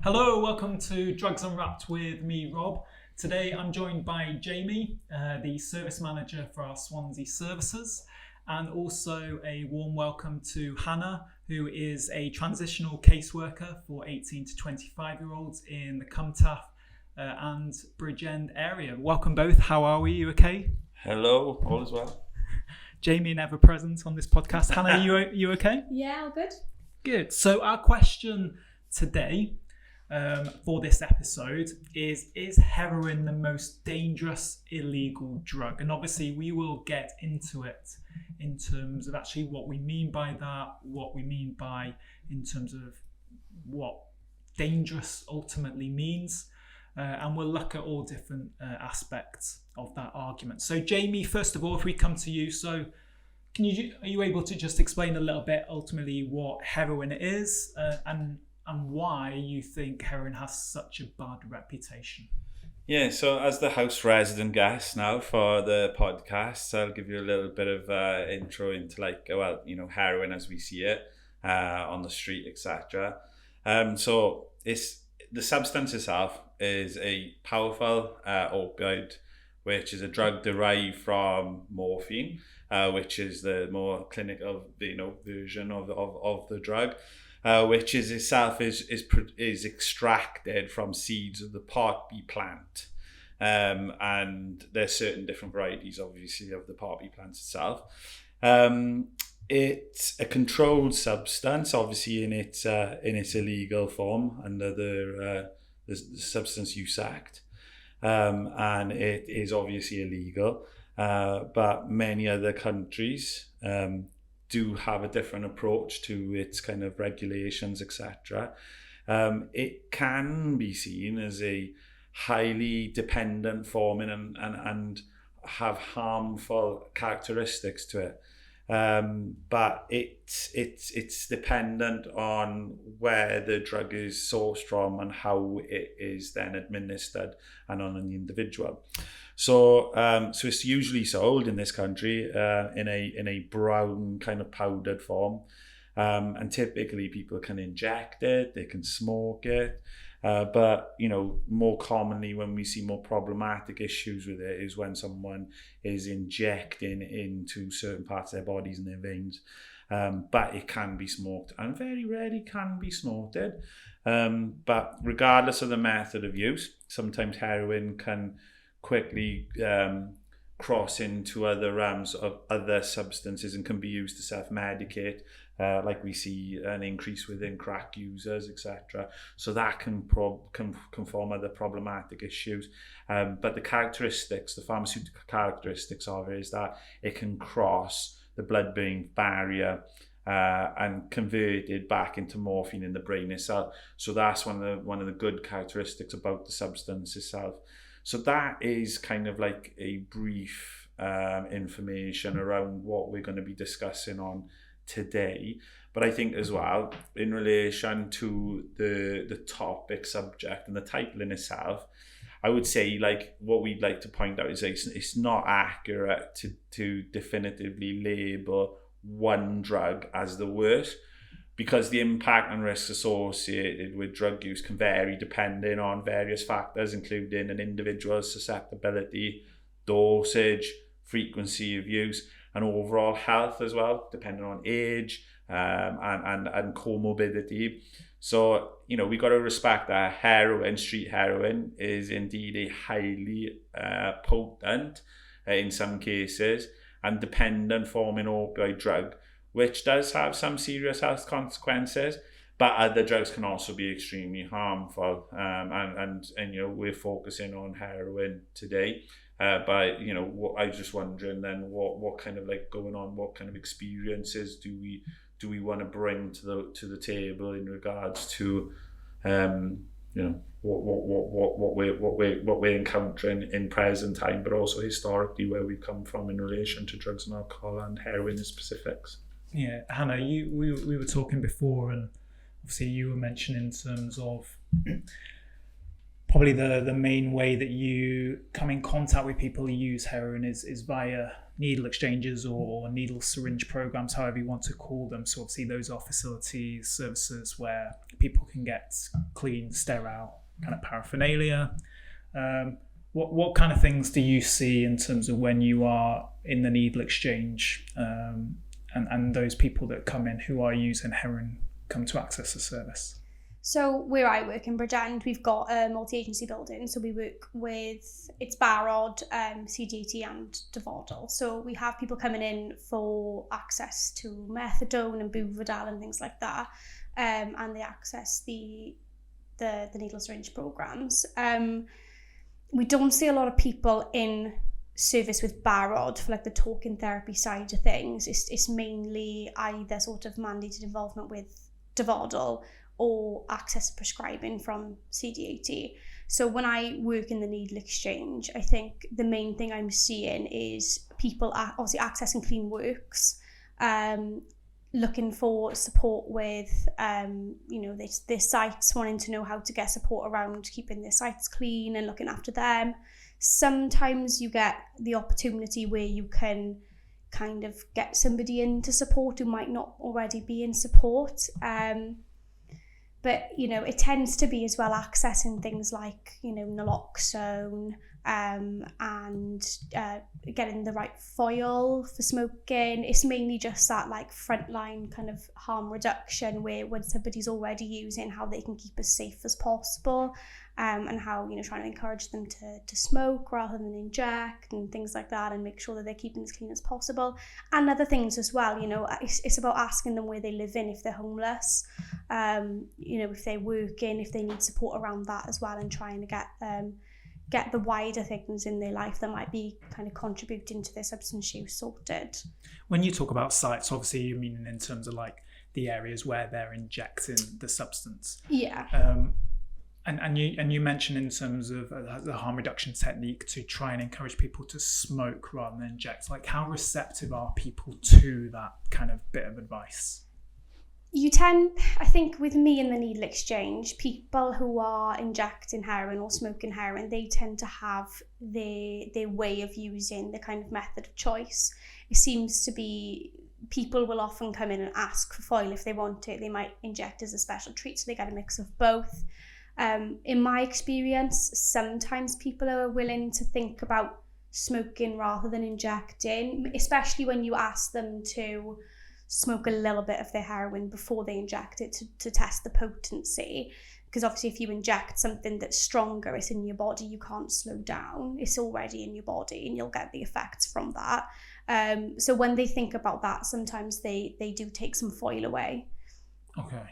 Hello, welcome to Drugs Unwrapped with me, Rob. Today I'm joined by Jamie, the service manager for our Swansea services, and also a warm welcome to Hannah, who is a transitional caseworker for 18 to 25-year-olds in the Cwm Taf and Bridgend area. Welcome both. How are we? You okay? Hello, all is well. Jamie, never present on this podcast. Hannah, you okay? Yeah, all good. Good. So our question today for this episode is heroin the most dangerous illegal drug? And obviously we will get into it in terms of actually what we mean by that, what we mean by in terms of what dangerous ultimately means, and we'll look at all different aspects of that argument. So Jamie, first of all, if we come to you, so are you able to just explain a little bit ultimately what heroin is and why you think heroin has such a bad reputation? Yeah, so as the house resident guest now for the podcast, I'll give you a little bit of intro into heroin as we see it on the street, etc. So the substance itself is a powerful opioid, which is a drug derived from morphine, which is the more clinical version of the drug. Which is itself is extracted from seeds of the poppy plant, and there's certain different varieties, obviously, of the poppy plant itself. It's a controlled substance, obviously in its illegal form under the Substance Use Act, and it is obviously illegal. But many other countries do have a different approach to its kind of regulations, etc. It can be seen as a highly dependent form and have harmful characteristics to it. But it's dependent on where the drug is sourced from and how it is then administered and on an individual. So it's usually sold in this country in a brown kind of powdered form, and typically people can inject it, they can smoke it, but more commonly when we see more problematic issues with it is when someone is injecting into certain parts of their bodies and their veins. But it can be smoked and very rarely can be snorted. But regardless of the method of use, sometimes heroin can quickly cross into other realms of other substances and can be used to self-medicate, like we see an increase within crack users, etc. So that can form other problematic issues. But the pharmaceutical characteristics of it is that it can cross the blood-brain barrier and convert it back into morphine in the brain itself. So that's one of the good characteristics about the substance itself. So that is kind of like a brief information around what we're going to be discussing on today. But I think as well, in relation to the topic subject and the title in itself, I would say what we'd like to point out is it's not accurate to definitively label one drug as the worst, because the impact and risks associated with drug use can vary depending on various factors, including an individual's susceptibility, dosage, frequency of use, and overall health as well, depending on age and comorbidity. So, we got to respect that street heroin is indeed a highly potent, in some cases, and dependent forming opioid drug, which does have some serious health consequences, but other drugs can also be extremely harmful. And we're focusing on heroin today. But I was just wondering then what kind of going on, what kind of experiences do we want to bring to the table in regards to what we're encountering in present time, but also historically where we come from in relation to drugs and alcohol and heroin in specifics. Yeah, Hannah, we were talking before, and obviously you were mentioning in terms of probably the main way that you come in contact with people who use heroin is via needle exchanges or needle syringe programs, however you want to call them. So obviously those are facilities, services where people can get clean, sterile kind of paraphernalia. What kind of things do you see in terms of when you are in the needle exchange and those people that come in who are using heroin come to access the service? So where I work in Bridgend, we've got a multi-agency building. So we work with, it's barod, CDT and Dyfodol. So we have people coming in for access to methadone and Buvidal and things like that. And they access the needle syringe programs. We don't see a lot of people in service with barod for like the talking therapy side of things. It's mainly either sort of mandated involvement with Dyfodol or access to prescribing from CDT. So when I work in the needle exchange, I think the main thing I'm seeing is people obviously accessing clean works, looking for support with, their sites, wanting to know how to get support around keeping their sites clean and looking after them. Sometimes you get the opportunity where you can kind of get somebody in to support who might not already be in support. But, it tends to be as well accessing things like, naloxone and getting the right foil for smoking. It's mainly just that like frontline kind of harm reduction where when somebody's already using, how they can keep as safe as possible, and how, trying to encourage them to smoke rather than inject and things like that, and make sure that they're keeping as clean as possible. And other things as well, it's about asking them where they live in, if they're homeless, if they're working, if they need support around that as well, and trying to get the wider things in their life that might be kind of contributing to their substance use sorted. When you talk about sites, obviously you mean in terms of like the areas where they're injecting the substance. Yeah. And you mentioned in terms of the harm reduction technique to try and encourage people to smoke rather than inject. Like, how receptive are people to that kind of bit of advice? I think with me in the needle exchange, people who are injecting heroin or smoking heroin, they tend to have their way of using the kind of method of choice. It seems to be people will often come in and ask for foil if they want it. They might inject as a special treat, so they get a mix of both. In my experience, sometimes people are willing to think about smoking rather than injecting, especially when you ask them to smoke a little bit of their heroin before they inject it to test the potency. Because obviously if you inject something that's stronger, it's in your body, you can't slow down, it's already in your body and you'll get the effects from that. So when they think about that, sometimes they do take some foil away. Okay.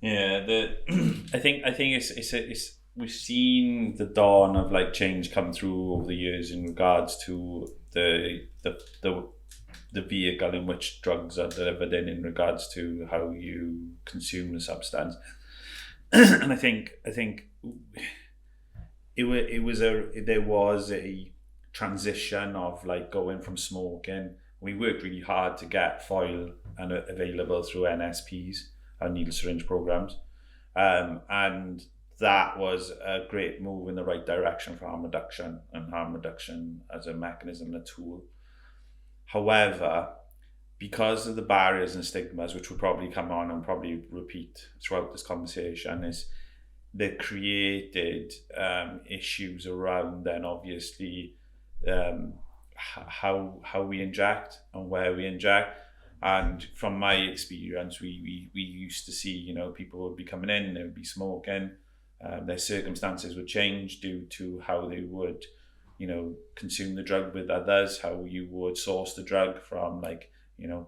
Yeah, I think it's we've seen the dawn of like change come through over the years in regards to the vehicle in which drugs are delivered in regards to how you consume the substance. And I think there was a transition of like going from smoking. We worked really hard to get foil and available through NSPs and needle syringe programs, and that was a great move in the right direction for harm reduction as a mechanism and a tool. However, because of the barriers and stigmas, which will probably come on and probably repeat throughout this conversation, is they created issues around then obviously how we inject and where we inject. And from my experience, we used to see, people would be coming in, they would be smoking, their circumstances would change due to how they would consume the drug with others, how you would source the drug from, like,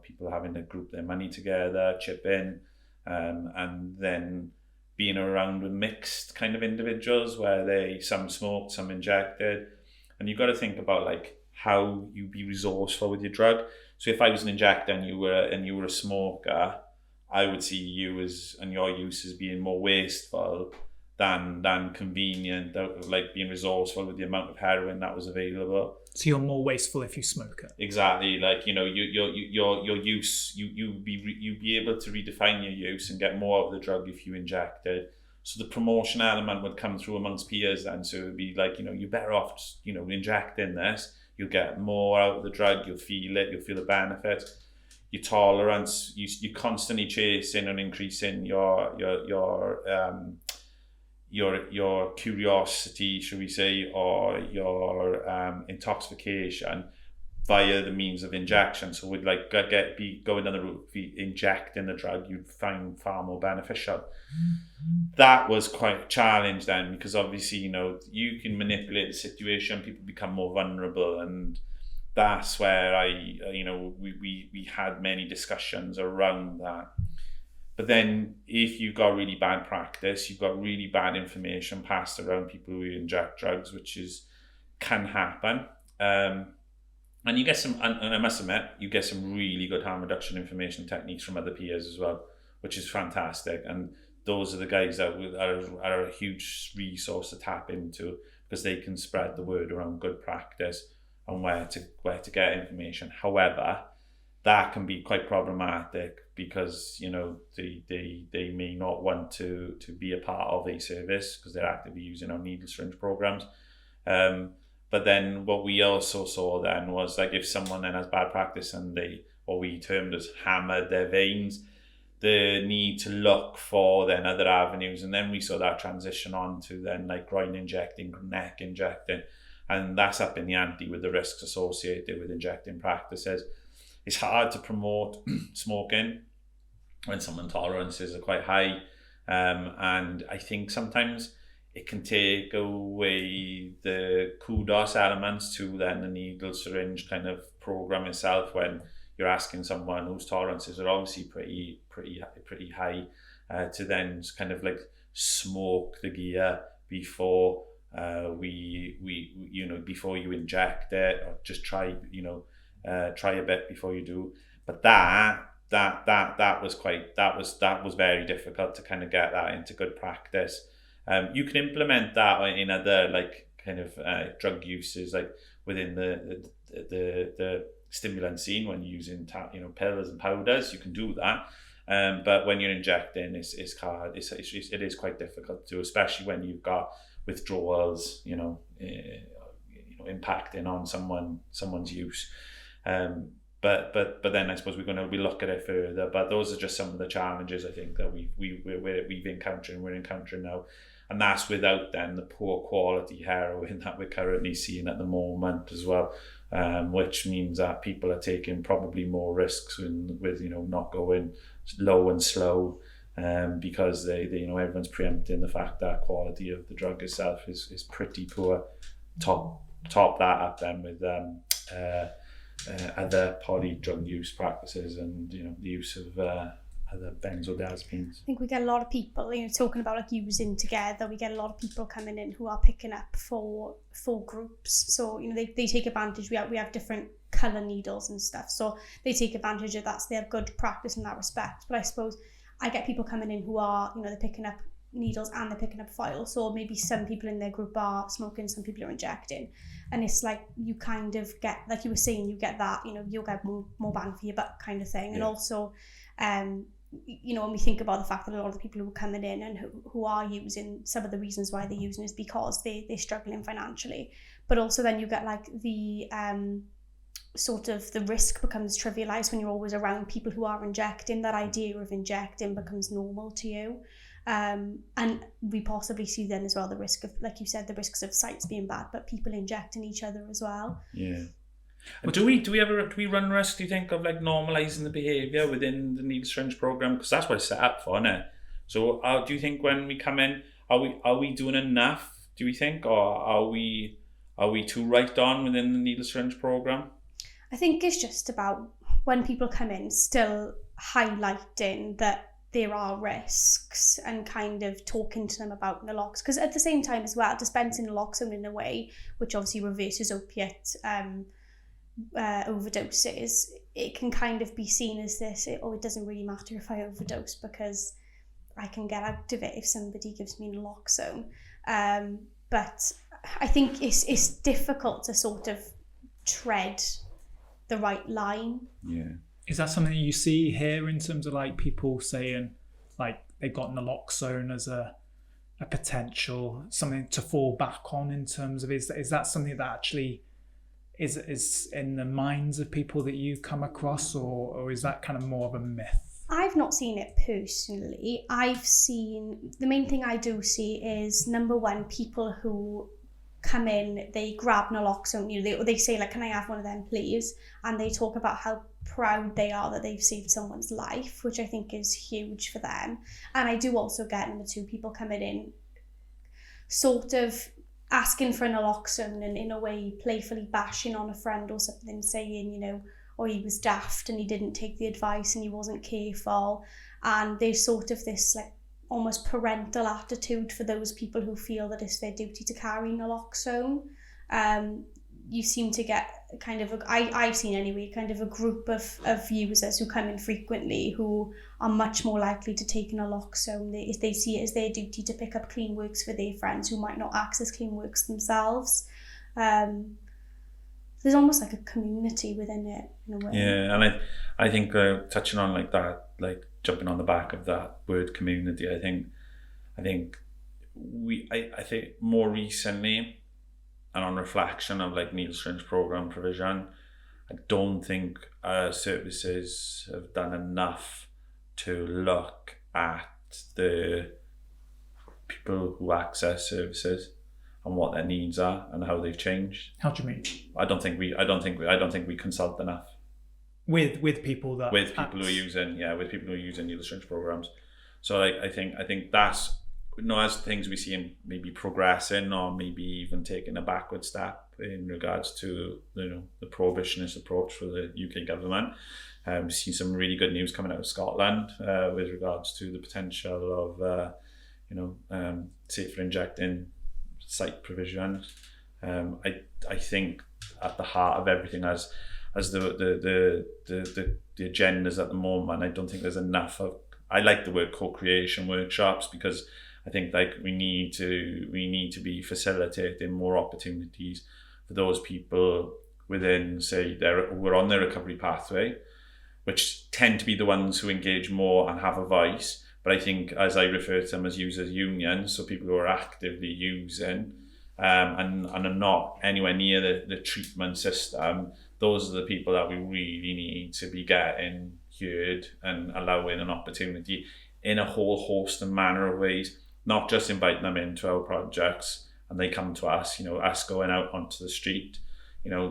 people having to group their money together, chip in, and then being around with mixed kind of individuals where some smoked, some injected. And you've got to think about like how you be resourceful with your drug. So if I was an injector and you were a smoker, I would see you and your use as being more wasteful than convenient, like being resourceful with the amount of heroin that was available. So you're more wasteful if you smoke it. Exactly, like your use, you'd be able to redefine your use and get more of the drug if you injected. So the promotion element would come through amongst peers then. So it would be like, you're better off, injecting this you'll get more out of the drug, you'll feel it, you'll feel the benefit. Your tolerance, you're constantly chasing and increasing your curiosity, should we say, or your intoxication via the means of injection. So we'd like be going down the route of injecting the drug, you'd find far more beneficial. That was quite a challenge then, because obviously, you know, you can manipulate the situation, people become more vulnerable, and that's where we had many discussions around that. But then if you've got really bad practice, you've got really bad information passed around people who inject drugs, which can happen. And you get some, and I must admit, you get some really good harm reduction information techniques from other peers as well, which is fantastic. And those are the guys that are a huge resource to tap into, because they can spread the word around good practice and where to get information. However, that can be quite problematic, because, you know, they may not want to be a part of a service because they're actively using our needle syringe programs. But then what we also saw then was, like, if someone then has bad practice and they, what we termed as hammered their veins, the need to look for then other avenues. And then we saw that transition on to then like groin injecting, neck injecting, and that's up in the ante with the risks associated with injecting practices. It's hard to promote smoking when someone tolerances are quite high. And I think sometimes it can take away the kudos elements to then the needle syringe kind of program itself, when you're asking someone whose tolerances are obviously pretty high to then kind of like smoke the gear before before you inject it, or just try a bit before you do. But that was very difficult to kind of get that into good practice. You can implement that in other like kind of drug uses, like within the stimulant scene, when you're using pills and powders, you can do that. But when you're injecting, it's hard. It is quite difficult to do, especially when you've got withdrawals, impacting on someone's use. But then I suppose we're going to be looking at it further. But those are just some of the challenges I think that we're encountering now. And that's without then the poor quality heroin that we're currently seeing at the moment as well, which means that people are taking probably more risks with not going low and slow, because they everyone's preempting the fact that quality of the drug itself is pretty poor. Top that up then with other poly drug use practices and the use of other benzodiazepines. I think we get a lot of people, talking about like using together. We get a lot of people coming in who are picking up for groups. So they take advantage. We have different colour needles and stuff. So they take advantage of that. So they have good practice in that respect. But I suppose I get people coming in who are they're picking up needles and they're picking up files. So maybe some people in their group are smoking, some people are injecting, and it's like you kind of get, like you were saying, you get that you'll get more bang for your buck kind of thing. Yeah. And also when we think about the fact that a lot of the people who are coming in and who are using, some of the reasons why they're using is because they're struggling financially, but also then you get like the sort of the risk becomes trivialized when you're always around people who are injecting. That idea of injecting becomes normal to you. And we possibly see then as well the risk of, like you said, the risks of sites being bad, but people injecting each other as well. Yeah. But do we run risk, do you think, of like normalising the behaviour within the needle syringe programme? Because that's what it's set up for, isn't it? So do you think when we come in, are we doing enough, do we think, or are we too right on within the needle syringe programme? I think it's just about when people come in still highlighting that there are risks and kind of talking to them about naloxone, because at the same time as well, dispensing naloxone in a way which obviously reverses opiate overdoses, it can kind of be seen as this, it doesn't really matter if I overdose because I can get out of it if somebody gives me naloxone. But I think it's difficult to sort of tread the right line. Yeah. Is that something you see here in terms of like people saying like they got naloxone as a potential something to fall back on, in terms of is that something that actually is in the minds of people that you come across, or is that kind of more of a myth? I've not seen it personally. The main thing I do see is, number one, people who come in, they grab naloxone, they say like, can I have one of them please? And they talk about how proud they are that they've saved someone's life, which I think is huge for them. And I do also get, number two, people coming in sort of asking for naloxone and in a way playfully bashing on a friend or something, saying, or he was daft and he didn't take the advice and he wasn't careful. And there's sort of this like almost parental attitude for those people who feel that it's their duty to carry naloxone. You seem to get kind of, I've seen anyway, kind of a group of users who come in frequently who are much more likely to take naloxone. They see it as their duty to pick up clean works for their friends who might not access clean works themselves. There's almost like a community within it in a way. Yeah, and I think touching on like that, like jumping on the back of that word community, I think more recently, and on reflection of like needle syringe program provision, I don't think services have done enough to look at the people who access services and what their needs are and how they've changed. How do you mean? I don't think we consult enough with people who are using needle syringe programs. So I think that's, as things we see them maybe progressing or maybe even taking a backward step in regards to the prohibitionist approach for the UK government. We've seen some really good news coming out of Scotland with regards to the potential of safer injecting site provision. I think at the heart of everything as the agendas at the moment, I don't think there's enough of. I like the word co-creation workshops, because I think like we need to be facilitating more opportunities for those people within, say, who are on their recovery pathway, which tend to be the ones who engage more and have a voice. But I think, as I refer to them as users unions, so people who are actively using and are not anywhere near the treatment system, those are the people that we really need to be getting heard and allowing an opportunity in a whole host and manner of ways, not just inviting them into our projects and they come to us, us going out onto the street,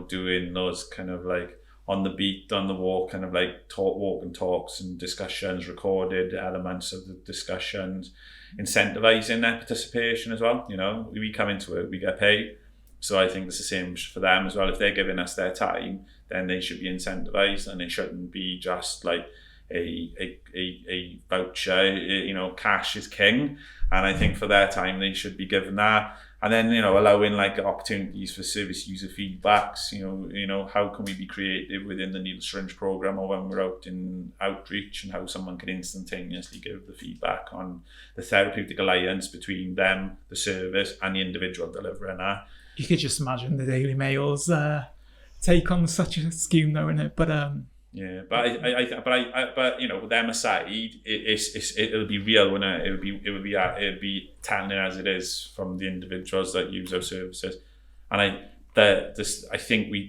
doing those kind of like on the beat, on the walk, kind of like walk and talks and discussions, recorded elements of the discussions, incentivizing their participation as well. We come into it, we get paid. So I think it's the same for them as well. If they're giving us their time, then they should be incentivized, and it shouldn't be just like a voucher. Cash is king, and I think for their time they should be given that. And then allowing like opportunities for service user feedbacks. How can we be creative within the needle syringe program, or when we're out in outreach, and how someone can instantaneously give the feedback on the therapeutic alliance between them, the service, and the individual delivering that. You could just imagine the Daily Mail's take on such a scheme, though, innit? But yeah, but them aside, it'll be real, won't it? It'll be telling it as it is from the individuals that use our services, and I think we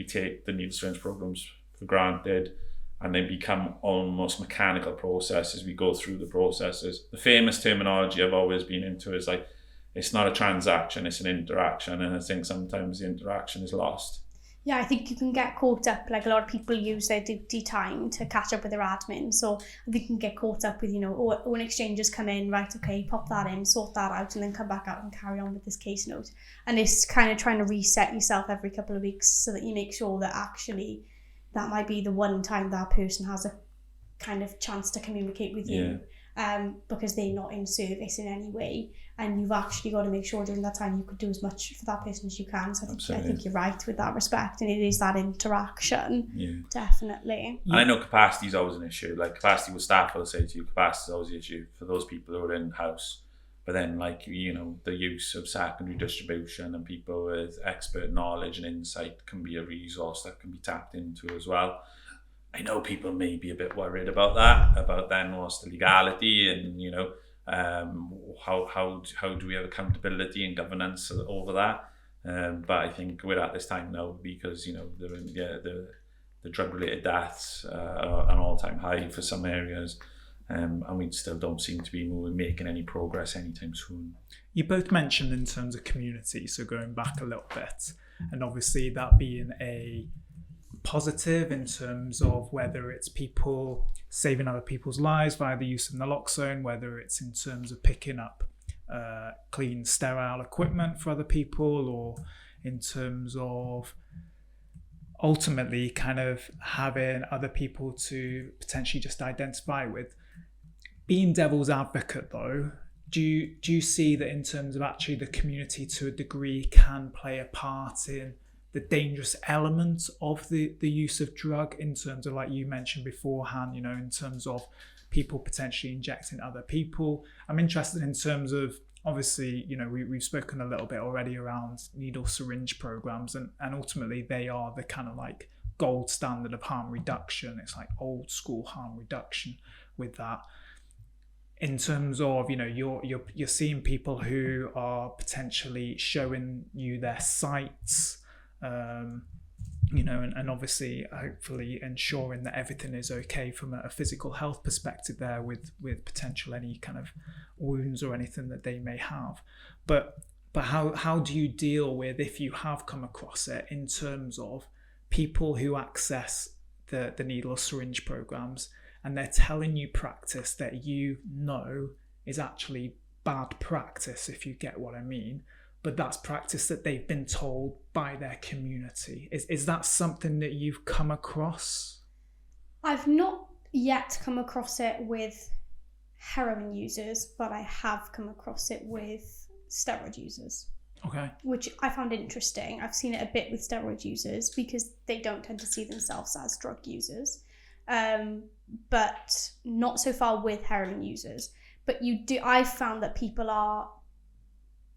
take the needle syringe programs for granted, and they become almost mechanical processes. We go through the processes. The famous terminology I've always been into is like, it's not a transaction, it's an interaction, and I think sometimes the interaction is lost. Yeah, I think you can get caught up, like a lot of people use their duty time to catch up with their admin, so I think you can get caught up with, when exchanges come in, right, okay, pop that in, sort that out, and then come back out and carry on with this case note. And it's kind of trying to reset yourself every couple of weeks so that you make sure that actually that might be the one time that person has a kind of chance to communicate with you. Because they're not in service in any way, and you've actually got to make sure during that time you could do as much for that person as you can. So I think you're right with that respect, and it is that interaction, definitely. And I know capacity is always an issue. Like capacity with staff, I'll say to you, capacity is always an issue for those people who are in house. But then, like the use of secondary distribution and people with expert knowledge and insight can be a resource that can be tapped into as well. I know people may be a bit worried about that, about then what's the legality, and how do we have accountability and governance over that. But I think we're at this time now because the drug-related deaths are an all-time high for some areas, and we still don't seem to be making any progress anytime soon. You both mentioned in terms of community, so going back a little bit, and obviously that being a positive in terms of whether it's people saving other people's lives via the use of naloxone, whether it's in terms of picking up clean, sterile equipment for other people, or in terms of ultimately kind of having other people to potentially just identify with. Being devil's advocate though, do you see that in terms of actually the community to a degree can play a part in the dangerous element of the use of drug, in terms of, like you mentioned beforehand, in terms of people potentially injecting other people? I'm interested in terms of, obviously, we've spoken a little bit already around needle syringe programs, and ultimately they are the kind of like gold standard of harm reduction. It's like old school harm reduction with that. In terms of, you're seeing people who are potentially showing you their sites, and obviously hopefully ensuring that everything is okay from a physical health perspective there, with potential any kind of wounds or anything that they may have. But how do you deal with, if you have come across it, in terms of people who access the needle syringe programs and they're telling you practice that is actually bad practice, if you get what I mean, but that's practice that they've been told by their community? Is that something that you've come across? I've not yet come across it with heroin users, but I have come across it with steroid users. Okay. Which I found interesting. I've seen it a bit with steroid users because they don't tend to see themselves as drug users, but not so far with heroin users. But I've found that people are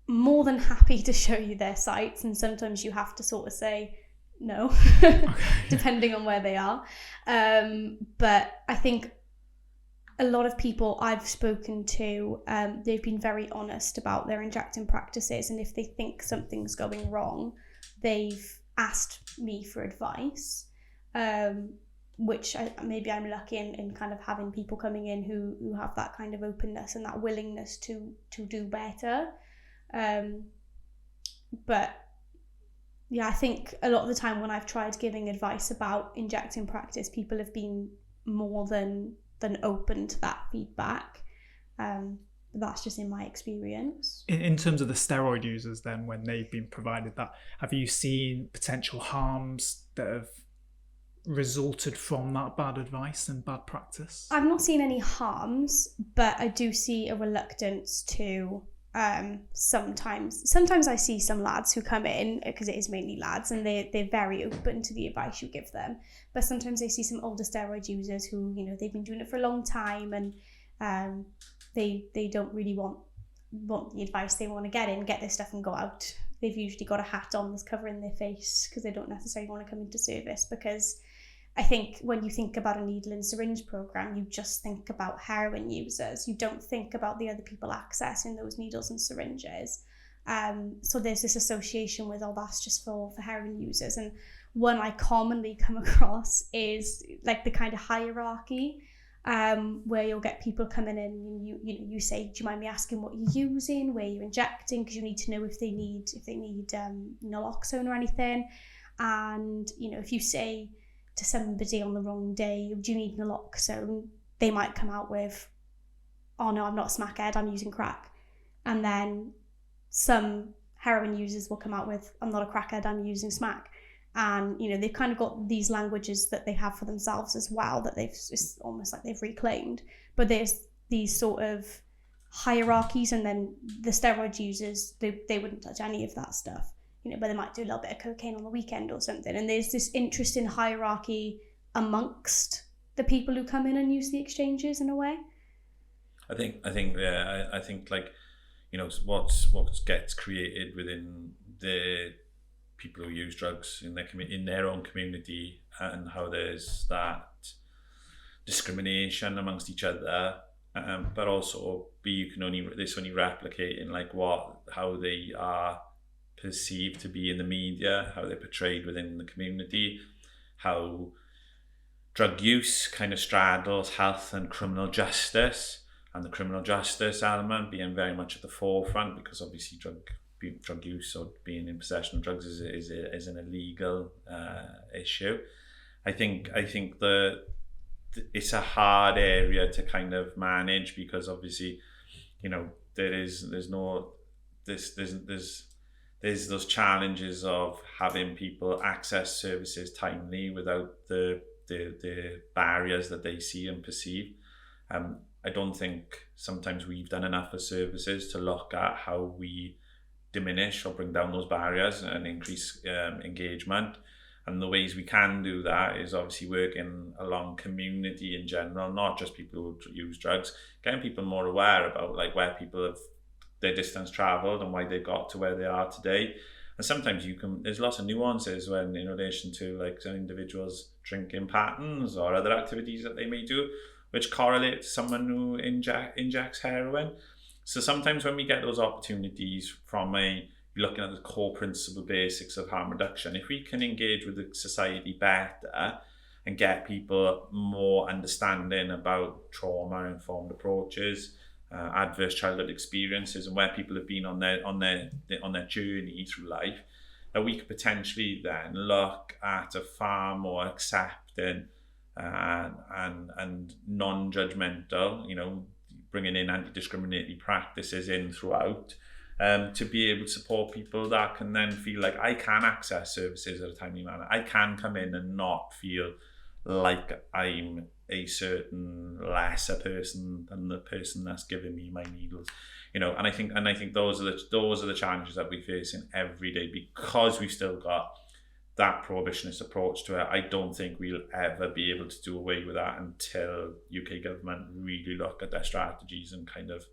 more than happy to show you their sites, and sometimes you have to sort of say no, depending on where they are. But I think a lot of people I've spoken to, they've been very honest about their injecting practices, and if they think something's going wrong, they've asked me for advice, which maybe I'm lucky in kind of having people coming in who have that kind of openness and that willingness to do better. But yeah, I think a lot of the time when I've tried giving advice about injecting practice, people have been more than open to that feedback. That's just in my experience. In terms of the steroid users then, when they've been provided that, have you seen potential harms that have resulted from that bad advice and bad practice? I've not seen any harms, but I do see a reluctance to sometimes I see some lads who come in, because it is mainly lads, and they're very open to the advice you give them, but sometimes I see some older steroid users who, they've been doing it for a long time, and they don't really want the advice. They want to get this stuff and go out. They've usually got a hat on that's covering their face because they don't necessarily want to come into service, because I think when you think about a needle and syringe program, you just think about heroin users. You don't think about the other people accessing those needles and syringes. So there's this association with, that's just for heroin users. And one I commonly come across is like the kind of hierarchy, where you'll get people coming in and you say, do you mind me asking what you're using, where you're injecting, because you need to know if they need naloxone or anything. And if you say to somebody on the wrong day, do you need naloxone, they might come out with, oh no, I'm not a smackhead, I'm using crack. And then some heroin users will come out with, I'm not a crackhead, I'm using smack. And they've kind of got these languages that they have for themselves as well, that it's almost like they've reclaimed. But there's these sort of hierarchies, and then the steroid users, they wouldn't touch any of that stuff. But they might do a little bit of cocaine on the weekend or something. And there's this interesting hierarchy amongst the people who come in and use the exchanges in a way. I think like, what gets created within the people who use drugs in their own community, and how there's that discrimination amongst each other, but also this only replicating like how they are perceived to be in the media, how they're portrayed within the community, how drug use kind of straddles health and criminal justice, and the criminal justice element being very much at the forefront, because obviously drug use or being in possession of drugs is an illegal issue. I think it's a hard area to kind of manage, because obviously, you know, there's those challenges of having people access services timely without the barriers that they see and perceive. I don't think sometimes we've done enough as services to look at how we diminish or bring down those barriers and increase engagement. And the ways we can do that is obviously working along community in general, not just people who use drugs, getting people more aware about like where people have their distance travelled and why they got to where they are today. And sometimes there's lots of nuances when in relation to like some individuals' drinking patterns or other activities that they may do, which correlate to someone who injects heroin. So sometimes when we get those opportunities from looking at the core principle basics of harm reduction, if we can engage with the society better and get people more understanding about trauma-informed approaches, adverse childhood experiences, and where people have been on their journey through life, that we could potentially then look at a far more accepting and non-judgmental, you know, bringing in anti-discriminatory practices in throughout, to be able to support people that can then feel like I can access services at a timely manner. I can come in and not feel like I'm a certain lesser person than the person that's giving me my needles, you know. And I think those are the challenges that we face in every day, because we've still got that prohibitionist approach to it. I don't think we'll ever be able to do away with that until UK government really look at their strategies and kind of,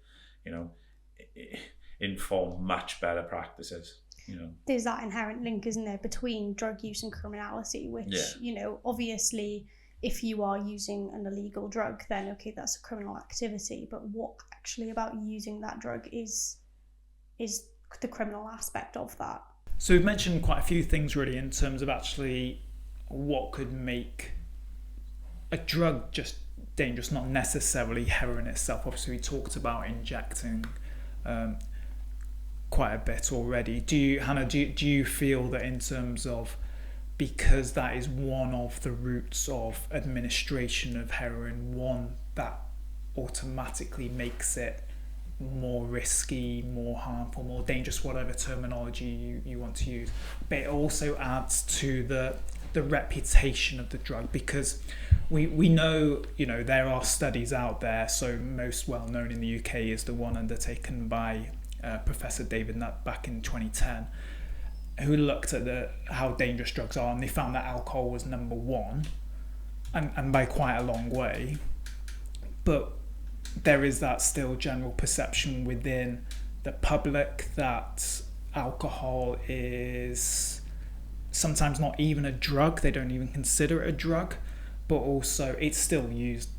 you know, inform much better practices. You know, there's that inherent link, isn't there, between drug use and criminality, which, you know, obviously if you are using an illegal drug, then okay, that's a criminal activity, but what actually about using that drug is the criminal aspect of that. So we've mentioned quite a few things really in terms of actually what could make a drug just dangerous, not necessarily heroin itself. Obviously we talked about injecting quite a bit already. Hannah, do you feel that in terms of, because that is one of the routes of administration of heroin, one that automatically makes it more risky, more harmful, more dangerous, whatever terminology you want to use, but it also adds to the reputation of the drug, because we know, you know, there are studies out there. So most well known in the UK is the one undertaken by Professor David Nutt back in 2010, who looked at how dangerous drugs are, and they found that alcohol was number one, and by quite a long way. But there is that still general perception within the public that alcohol is sometimes not even a drug. They don't even consider it a drug, but also it's still used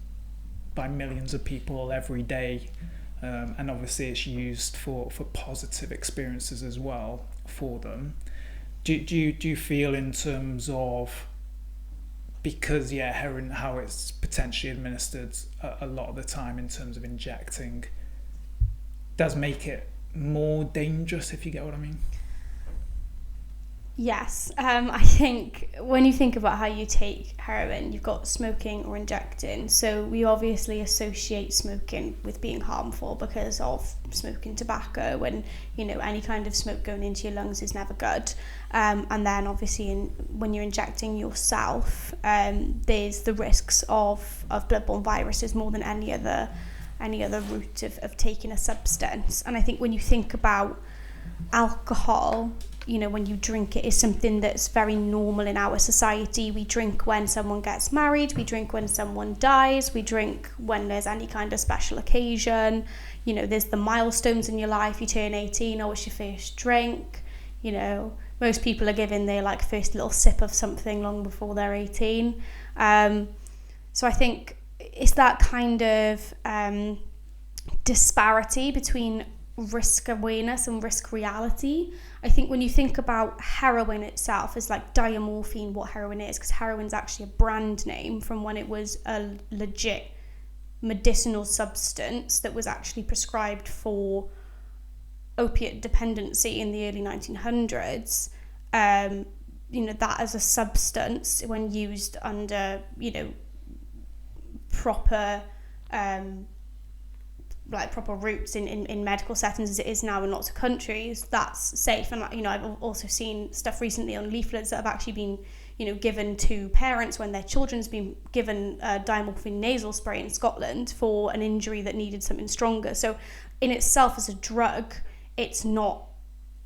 by millions of people every day. And obviously it's used for positive experiences as well for them. Do you feel in terms of, because heroin, how it's potentially administered a lot of the time in terms of injecting, does make it more dangerous, if you get what I mean? Yes, I think when you think about how you take heroin, you've got smoking or injecting. So we obviously associate smoking with being harmful because of smoking tobacco, and you know, any kind of smoke going into your lungs is never good. And then obviously when you're injecting yourself, there's the risks of bloodborne viruses more than any other route of taking a substance. And I think when you think about alcohol, you know, when you drink it is something that's very normal in our society. We drink when someone gets married, we drink when someone dies, we drink when there's any kind of special occasion. You know, there's the milestones in your life. You turn 18, oh, it's your first drink. You know, most people are given their like first little sip of something long before they're 18. So I think it's that kind of disparity between risk awareness and risk reality. I think when you think about heroin itself as like diamorphine, what heroin is, because heroin's actually a brand name from when it was a legit medicinal substance that was actually prescribed for opiate dependency in the early 1900s. That as a substance, when used under, proper proper routes in medical settings as it is now in lots of countries, that's safe. And I've also seen stuff recently on leaflets that have actually been given to parents when their children's been given diamorphine nasal spray in Scotland for an injury that needed something stronger. So in itself as a drug, it's not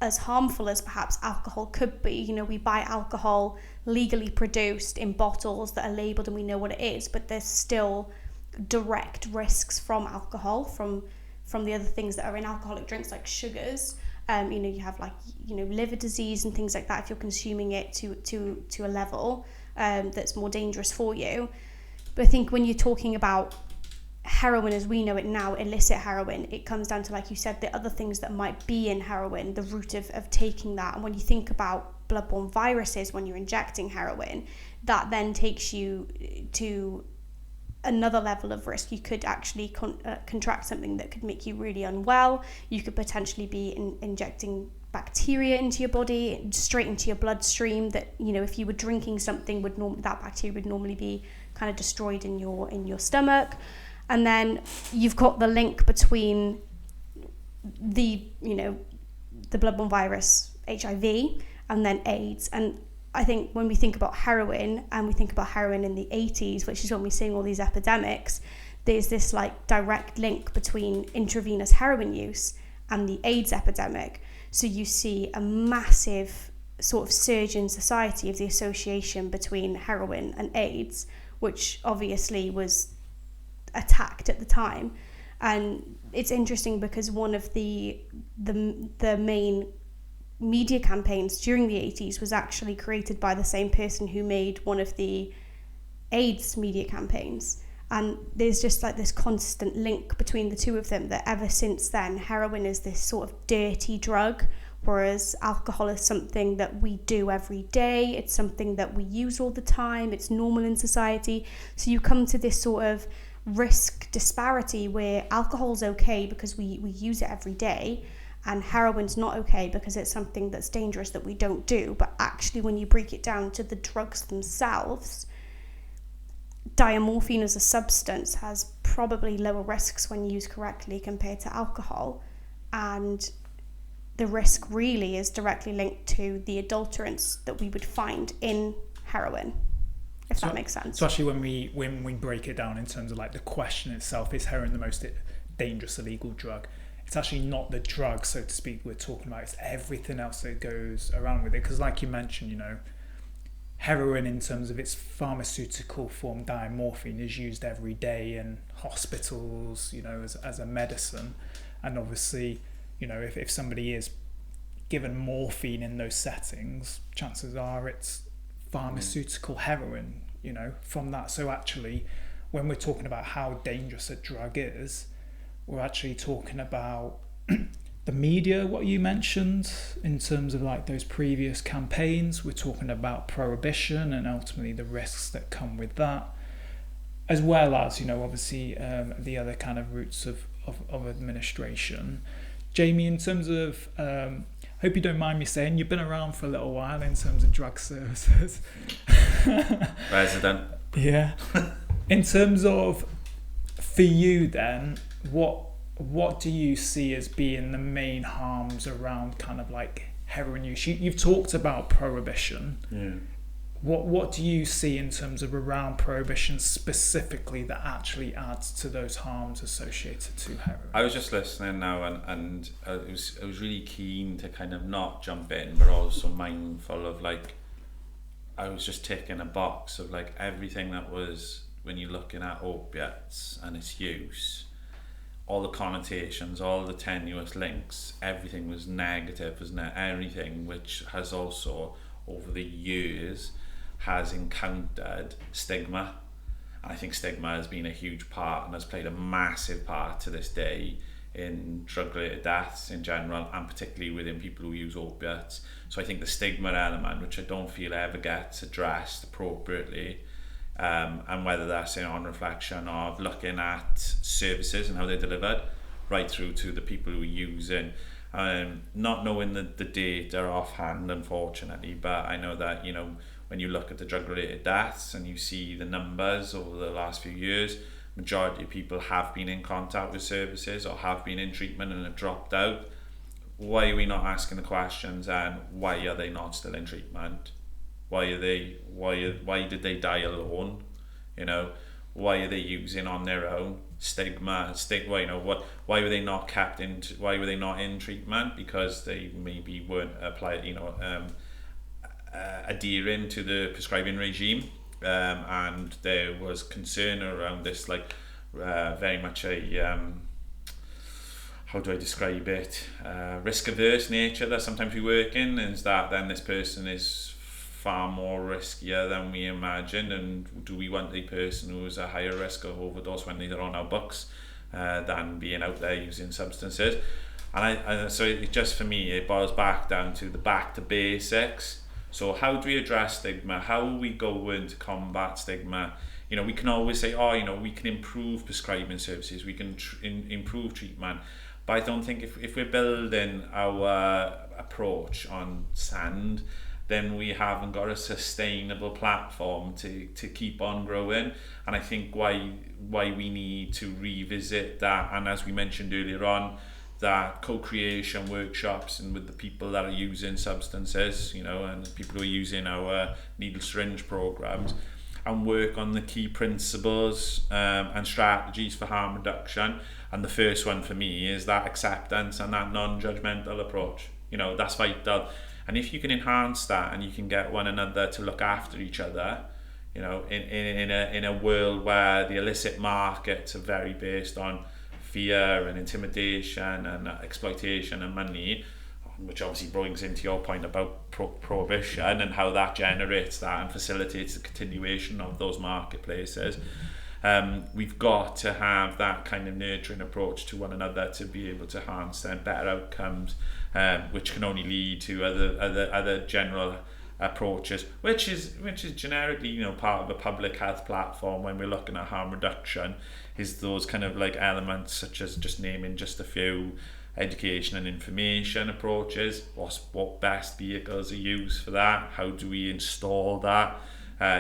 as harmful as perhaps alcohol could be. We buy alcohol legally produced in bottles that are labelled and we know what it is, but there's still direct risks from alcohol, from the other things that are in alcoholic drinks like sugars. You have liver disease and things like that if you're consuming it to a level that's more dangerous for you. But I think when you're talking about heroin as we know it now, illicit heroin, it comes down to, like you said, the other things that might be in heroin, the root of taking that. And when you think about bloodborne viruses, when you're injecting heroin, that then takes you to another level of risk. You could actually contract something that could make you really unwell. You could potentially be injecting bacteria into your body, straight into your bloodstream, that if you were drinking something, that bacteria would normally be kind of destroyed in your stomach. And then you've got the link between the bloodborne virus, HIV, and then AIDS. And I think when we think about heroin, and we think about heroin in the 80s, which is when we're seeing all these epidemics, there's this direct link between intravenous heroin use and the AIDS epidemic. So you see a massive sort of surge in society of the association between heroin and AIDS, which obviously was attacked at the time. And it's interesting because one of the main media campaigns during the 80s was actually created by the same person who made one of the AIDS media campaigns. And there's just this constant link between the two of them, that ever since then, heroin is this sort of dirty drug, whereas alcohol is something that we do every day. It's something that we use all the time. It's normal in society. So you come to this sort of risk disparity where alcohol's okay because we use it every day, and heroin's not okay because it's something that's dangerous that we don't do. But actually, when you break it down to the drugs themselves, diamorphine as a substance has probably lower risks when used correctly compared to alcohol. And the risk really is directly linked to the adulterants that we would find in heroin, if that makes sense. So actually when we break it down in terms of the question itself, is heroin the most dangerous illegal drug? It's actually not the drug, so to speak, we're talking about. It's everything else that goes around with it. Because like you mentioned, heroin in terms of its pharmaceutical form, diamorphine, is used every day in hospitals, as a medicine. And obviously, if somebody is given morphine in those settings, chances are it's pharmaceutical heroin, from that. So actually, when we're talking about how dangerous a drug is, we're actually talking about the media, what you mentioned, in terms of those previous campaigns. We're talking about prohibition and ultimately the risks that come with that, as well as, obviously the other kind of routes of administration. Jamie, in terms of, hope you don't mind me saying, you've been around for a little while in terms of drug services. Resident. Yeah. In terms of, for you then, what do you see as being the main harms around kind of heroin use? You've talked about prohibition. Yeah. What do you see in terms of around prohibition specifically that actually adds to those harms associated to heroin? I was just listening now, and I was really keen to kind of not jump in, but also mindful of I was just ticking a box of everything that was, when you're looking at opiates and its use, all the connotations, all the tenuous links, everything was negative, wasn't it? Everything, which has also, over the years, has encountered stigma. And I think stigma has been a huge part and has played a massive part to this day in drug-related deaths in general, and particularly within people who use opiates. So I think the stigma element, which I don't feel ever gets addressed appropriately, and whether that's on reflection of looking at services and how they're delivered, right through to the people who are using, not knowing the data offhand, unfortunately, but I know that, when you look at the drug-related deaths and you see the numbers over the last few years, majority of people have been in contact with services or have been in treatment and have dropped out. Why are we not asking the questions, and why are they not still in treatment? Why did they die alone? Why are they using on their own? Stigma, why were they not kept in? Why were they not in treatment? Because they maybe weren't adhering to the prescribing regime, and there was concern around this, very much a how do I describe it? Risk averse nature that sometimes we work in, is that then this person is far more riskier than we imagined, and do we want the person who is a higher risk of overdose when they're on our books than being out there using substances? And so it just, for me, it boils back down to back to basics. So how do we address stigma? How are we going to combat stigma? We can always say, we can improve prescribing services, we can improve treatment, but I don't think if we're building our approach on sand, then we haven't got a sustainable platform to keep on growing. And I think why we need to revisit that, and as we mentioned earlier on, that co-creation workshops and with the people that are using substances, and people who are using our needle syringe programs, and work on the key principles and strategies for harm reduction. And the first one for me is that acceptance and that non-judgmental approach. That's vital. And if you can enhance that, and you can get one another to look after each other, in a world where the illicit markets are very based on fear and intimidation and exploitation and money, which obviously brings into your point about prohibition and how that generates that and facilitates the continuation of those marketplaces. We've got to have that kind of nurturing approach to one another to be able to enhance then better outcomes, which can only lead to other general approaches, which is generically part of a public health platform. When we're looking at harm reduction, is those kind of elements such as just naming just a few: education and information approaches, what best vehicles are used for that, how do we install that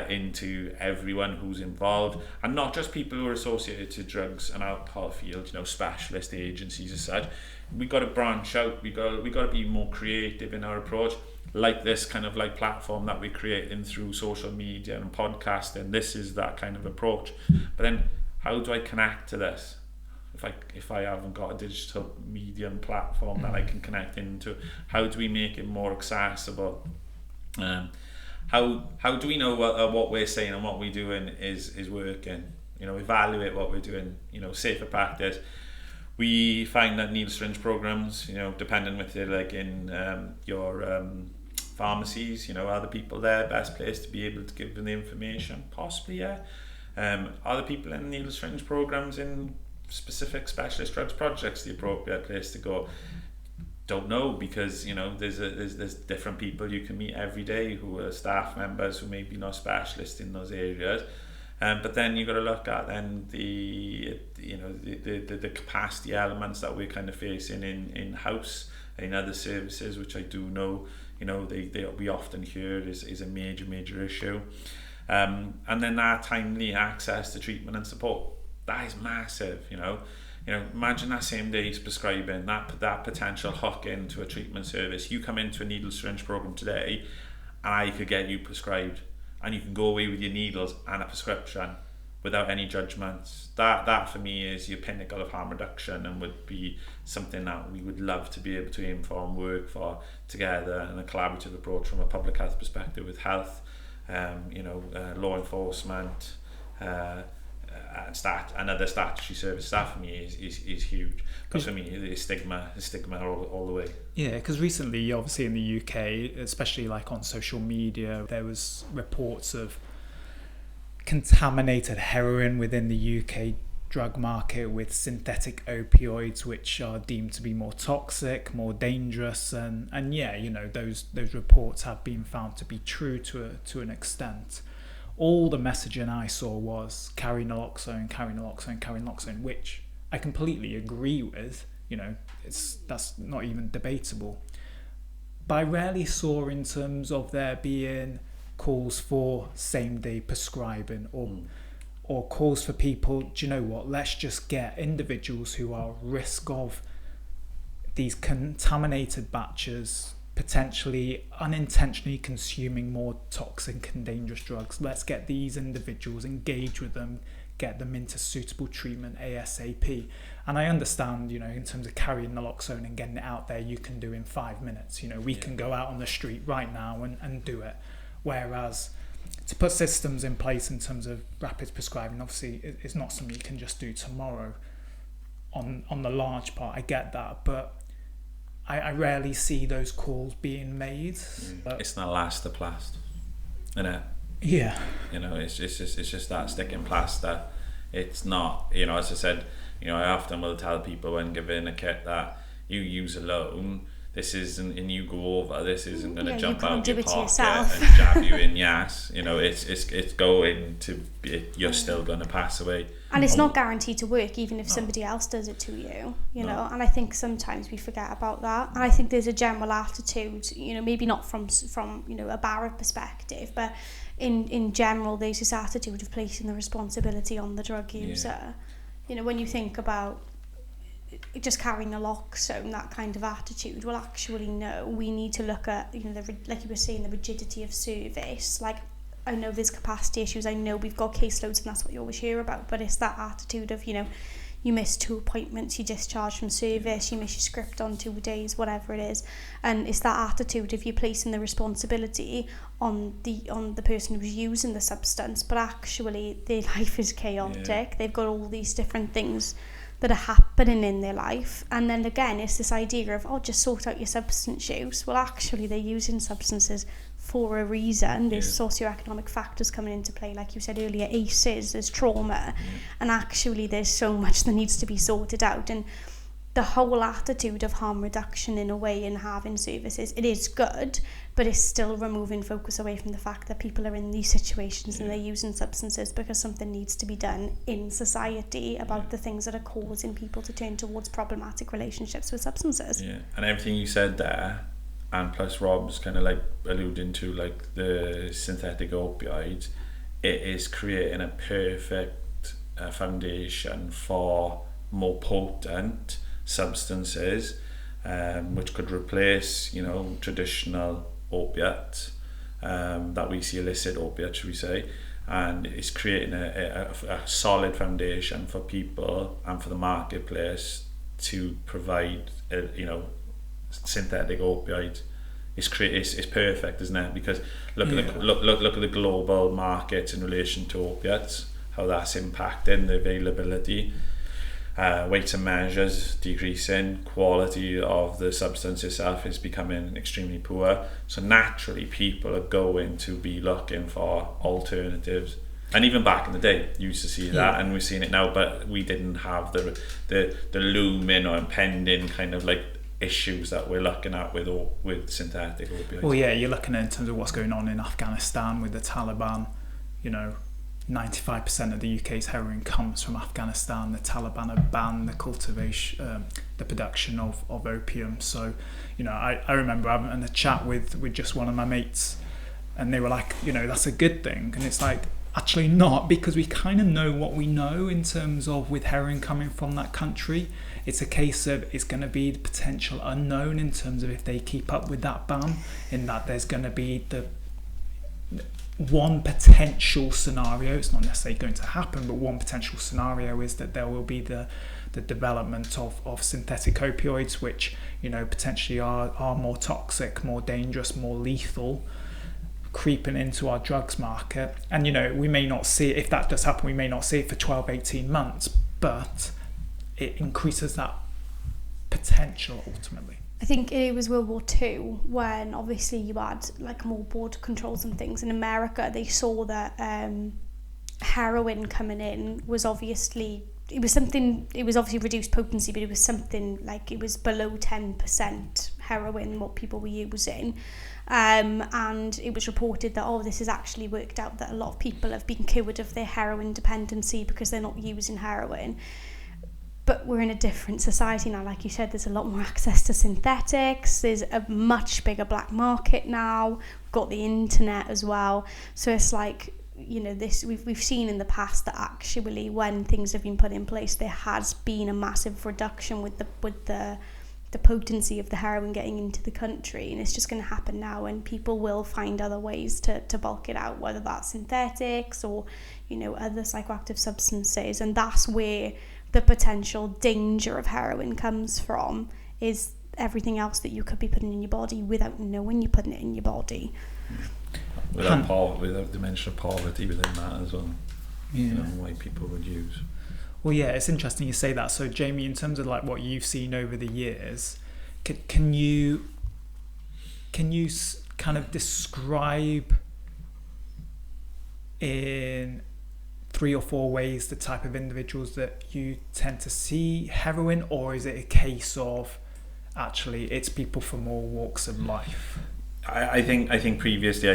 into everyone who's involved, and not just people who are associated to drugs and alcohol field, specialist agencies as such. We got to branch out, we got to be more creative in our approach, like this kind of platform that we're creating through social media and podcasting. This is that kind of approach. But then how do I connect to this if I haven't got a digital medium platform that I can connect into? How do we make it more accessible? How do we know what we're saying and what we're doing is working? Evaluate what we're doing. Safer practice. We find that needle syringe programs, depending with it, in your pharmacies, are the people there best placed to be able to give them the information? Possibly, yeah. Are the people in needle syringe programs in specific specialist drugs projects the appropriate place to go? Don't know, because there's different people you can meet every day who are staff members who may be not specialists in those areas, but then you've got to look at then the capacity elements that we're kind of facing in house in other services, which I do know we often hear is a major issue, and then that timely access to treatment and support, that is massive. Imagine that same day he's prescribing, that potential hook into a treatment service. You come into a needle syringe program today, and I could get you prescribed, and you can go away with your needles and a prescription without any judgments. That for me is your pinnacle of harm reduction, and would be something that we would love to be able to aim for and work for together in a collaborative approach from a public health perspective with health, law enforcement, and other statutory services. That for me is huge, because for me the stigma all the way. Yeah, because recently, obviously in the UK, especially on social media, there was reports of contaminated heroin within the UK drug market with synthetic opioids, which are deemed to be more toxic, more dangerous, and yeah, you know, those reports have been found to be true to an extent. All the messaging I saw was carry naloxone, which I completely agree with. You know, that's not even debatable. But I rarely saw in terms of there being calls for same-day prescribing or calls for people, do you know what, let's just get individuals who are at risk of these contaminated batches potentially unintentionally consuming more toxic and dangerous drugs. Let's get these individuals, engage with them, get them into suitable treatment ASAP. And I understand, you know, in terms of carrying naloxone and getting it out there, you can do in 5 minutes. You know, we can go out on the street right now and do it. Whereas to put systems in place in terms of rapid prescribing, obviously it's not something you can just do tomorrow on the large part. I get that, but I rarely see those calls being made. It's not elastoplast, isn't it? Yeah. You know, it's just that sticking plaster. It's not, you know, as I said, you know, I often will tell people when giving a kit that you use alone, this isn't, and you go over, this isn't going to jump out your pocket and jab you in yes. You know, it's going to be, you're still going to pass away. And it's not guaranteed to work even if somebody else does it to you know, and I think sometimes we forget about that. And I think there's a general attitude, you know, maybe not from you know, a barod perspective, but in general there's this attitude of placing the responsibility on the drug user. Yeah. You know, when you think about just carrying naloxone, that kind of attitude, well, actually no, we need to look at, you know, like you were saying, the rigidity of service. Like, I know there's capacity issues, I know we've got caseloads and that's what you always hear about, but it's that attitude of, you know, you miss 2 appointments, you discharge from service, you miss your script on 2 days, whatever it is. And it's that attitude of you placing the responsibility on the person who's using the substance, but actually their life is chaotic. Yeah. They've got all these different things that are happening in their life, and then again it's this idea of, oh, just sort out your substance use. Well, actually they're using substances for a reason. There's socioeconomic factors coming into play, like you said earlier, ACEs, there's trauma, and actually there's so much that needs to be sorted out. And the whole attitude of harm reduction, in a way, in having services, it is good, but it's still removing focus away from the fact that people are in these situations and they're using substances because something needs to be done in society about the things that are causing people to turn towards problematic relationships with substances. Yeah, and everything you said there, and plus Rob's kind of like alluding to like the synthetic opioids, it is creating a perfect foundation for more potent substances, which could replace, you know, traditional opiates, that we see, illicit opiates, should we say, and it's creating a solid foundation for people and for the marketplace to provide, you know, synthetic opioids. It's perfect, isn't it? Because look at the global market in relation to opiates, how that's impacting the availability. Weights and measures decreasing, quality of the substance itself is becoming extremely poor. So naturally, people are going to be looking for alternatives. And even back in the day, you used to see that, and we're seeing it now. But we didn't have the looming or impending kind of like issues that we're looking at with synthetic opioids. Well, yeah, you're looking at in terms of what's going on in Afghanistan with the Taliban. You know, 95% of the UK's heroin comes from Afghanistan. The Taliban have banned the cultivation, the production of opium. So, you know, I remember having a chat with just one of my mates, and they were like, you know, that's a good thing. And it's like, actually not, because we kind of know what we know in terms of with heroin coming from that country. It's a case of it's going to be the potential unknown in terms of if they keep up with that ban, in that there's going to be the one potential scenario, it's not necessarily going to happen, but one potential scenario is that there will be the development of synthetic opioids, which, you know, potentially are more toxic, more dangerous, more lethal, creeping into our drugs market. And, you know, we may not see it, if that does happen, we may not see it for 12-18 months, but it increases that potential ultimately. I think it was World War II when obviously you had like more border controls and things. In America, they saw that heroin coming in was obviously it was obviously reduced potency, but it was something like it was below 10% heroin what people were using. And it was reported that, this has actually worked out that a lot of people have been cured of their heroin dependency because they're not using heroin. But we're in a different society now. Like you said, there's a lot more access to synthetics. There's a much bigger black market now. We've got the internet as well. So it's like, this we've seen in the past that actually when things have been put in place, there has been a massive reduction with the potency of the heroin getting into the country, and it's just going to happen now, and people will find other ways to bulk it out, whether that's synthetics or other psychoactive substances. And that's where the potential danger of heroin comes from, is everything else that you could be putting in your body without knowing you're putting it in your body. Without dimension of poverty within that as well. Why people would use. Well, yeah, it's interesting you say that. So, Jamie, in terms of like what you've seen over the years, can you kind of describe in 3 or 4 ways the type of individuals that you tend to see heroin, or is it a case of actually it's people from all walks of life? I think previously,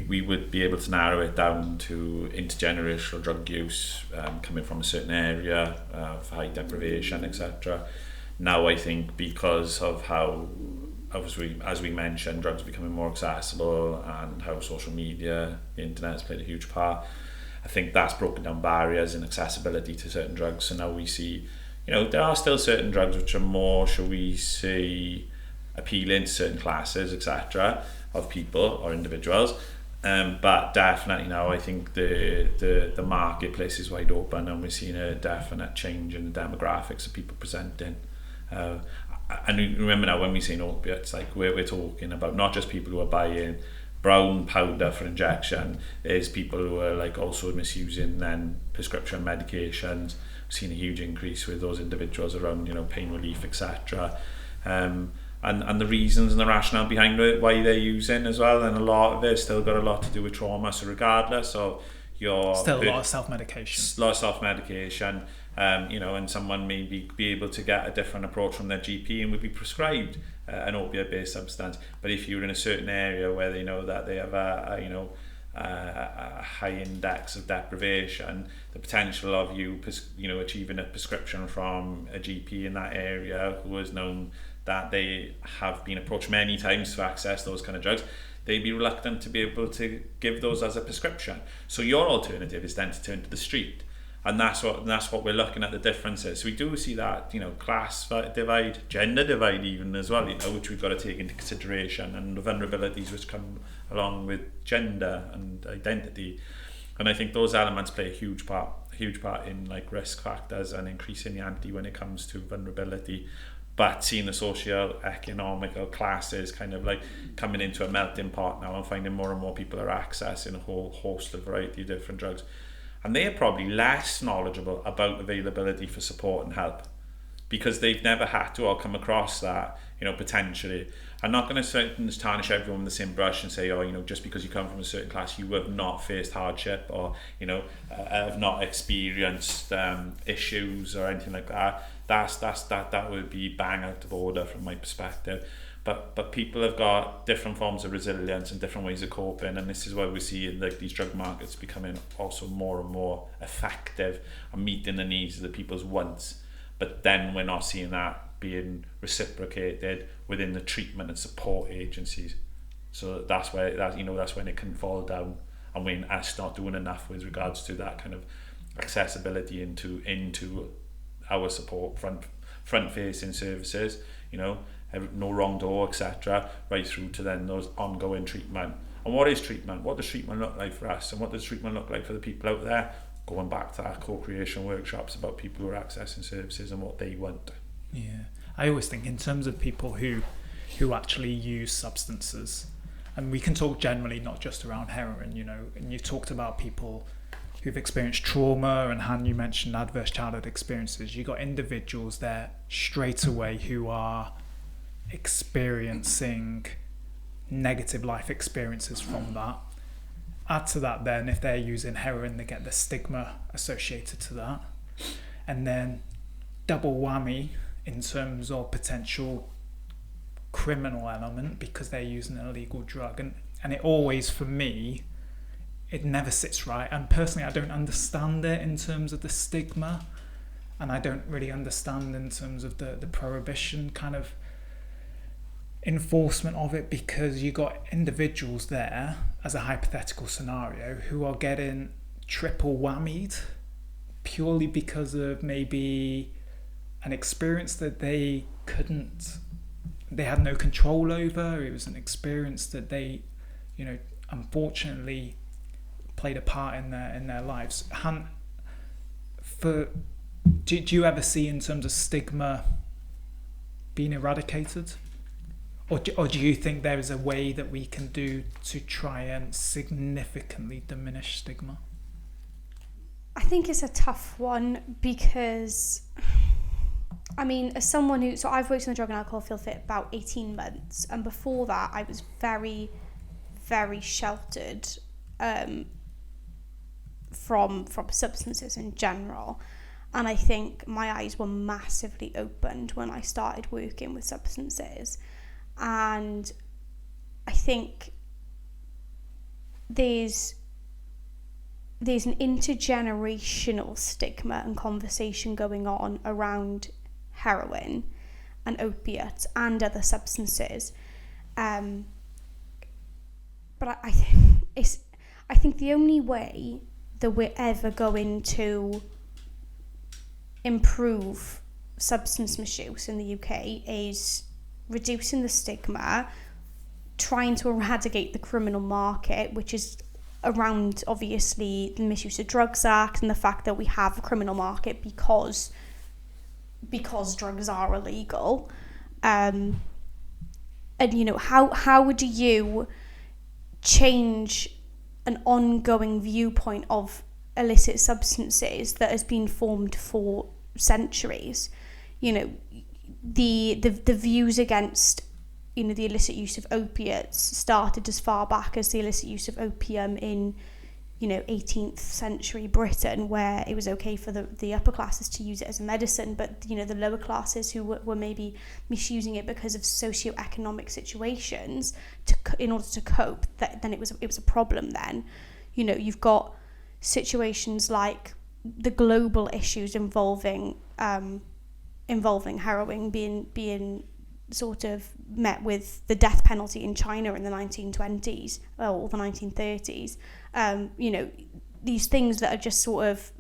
we would be able to narrow it down to intergenerational drug use, coming from a certain area of high deprivation, etc. Now I think because of how, as we mentioned, drugs are becoming more accessible and how social media, the internet has played a huge part, I think that's broken down barriers and accessibility to certain drugs. So now we see, there are still certain drugs which are more, shall we say, appealing to certain classes, etc., of people or individuals, but definitely now I think the marketplace is wide open, and we're seeing a definite change in the demographics of people presenting. And remember now, when we say opiates, like we're talking about not just people who are buying brown powder for injection. There's people who are like also misusing then prescription medications. We've seen a huge increase with those individuals around pain relief, etc. And the reasons and the rationale behind it, why they're using as well, and a lot of it's still got a lot to do with trauma. So regardless of your still a lot of self-medication, and someone may be able to get a different approach from their GP and would be prescribed an opiate-based substance. But if you're in a certain area where they know that they have a high index of deprivation, the potential of you achieving a prescription from a GP in that area who has known that they have been approached many times to access those kind of drugs, they'd be reluctant to be able to give those as a prescription. So your alternative is then to turn to the street. And that's what we're looking at, the differences. So we do see that, class divide, gender divide even as well, which we've got to take into consideration, and the vulnerabilities which come along with gender and identity. And I think those elements play a huge part in like risk factors and increasing the ante when it comes to vulnerability. But seeing the socio-economical classes kind of like coming into a melting pot now, and finding more and more people are accessing a whole host of variety of different drugs. And they are probably less knowledgeable about availability for support and help because they've never had to or come across that, potentially. I'm not going to tarnish everyone with the same brush and say, just because you come from a certain class, you have not faced hardship or, have not experienced issues or anything like that. That would be bang out of order from my perspective. But people have got different forms of resilience and different ways of coping, and this is why we see like these drug markets becoming also more and more effective and meeting the needs of the people's wants. But then we're not seeing that being reciprocated within the treatment and support agencies. So that's when it can fall down, and when us not doing enough with regards to that kind of accessibility into our support front facing services, no wrong door, etc., right through to then those ongoing treatment. And what is treatment? What does treatment look like for us? And what does treatment look like for the people out there? Going back to our co-creation workshops about people who are accessing services and what they want. Yeah, I always think in terms of people who actually use substances, and we can talk generally, not just around heroin, and you talked about people who've experienced trauma, and Han, you mentioned adverse childhood experiences. You got individuals there straight away who are experiencing negative life experiences from that. Add to that then, if they're using heroin, they get the stigma associated to that. and then double whammy in terms of potential criminal element because they're using an illegal drug, and it always, for me, it never sits right. And personally, I don't understand it in terms of the stigma, and I don't really understand in terms of the prohibition kind of enforcement of it, because you got individuals there, as a hypothetical scenario, who are getting triple whammied purely because of maybe an experience that they had no control over. It was an experience that they, unfortunately played a part in their lives. Do you ever see in terms of stigma being eradicated? Or do you think there is a way that we can do to try and significantly diminish stigma? I think it's a tough one because, as someone so I've worked in the drug and alcohol field for about 18 months, and before that I was very, very sheltered from substances in general. And I think my eyes were massively opened when I started working with substances. And I think there's an intergenerational stigma and conversation going on around heroin and opiates and other substances. But I think the only way that we're ever going to improve substance misuse in the UK is reducing the stigma, trying to eradicate the criminal market, which is around, obviously, the Misuse of Drugs Act and the fact that we have a criminal market because drugs are illegal. And how do you change an ongoing viewpoint of illicit substances that has been formed for centuries? The views against the illicit use of opiates started as far back as the illicit use of opium in 18th century Britain, where it was okay for the upper classes to use it as a medicine, but the lower classes who were maybe misusing it because of socio-economic situations in order to cope, then it was a problem. Then you've got situations like the global issues involving heroin being sort of met with the death penalty in China in the 1920s or the 1930s. These things that are just sort of,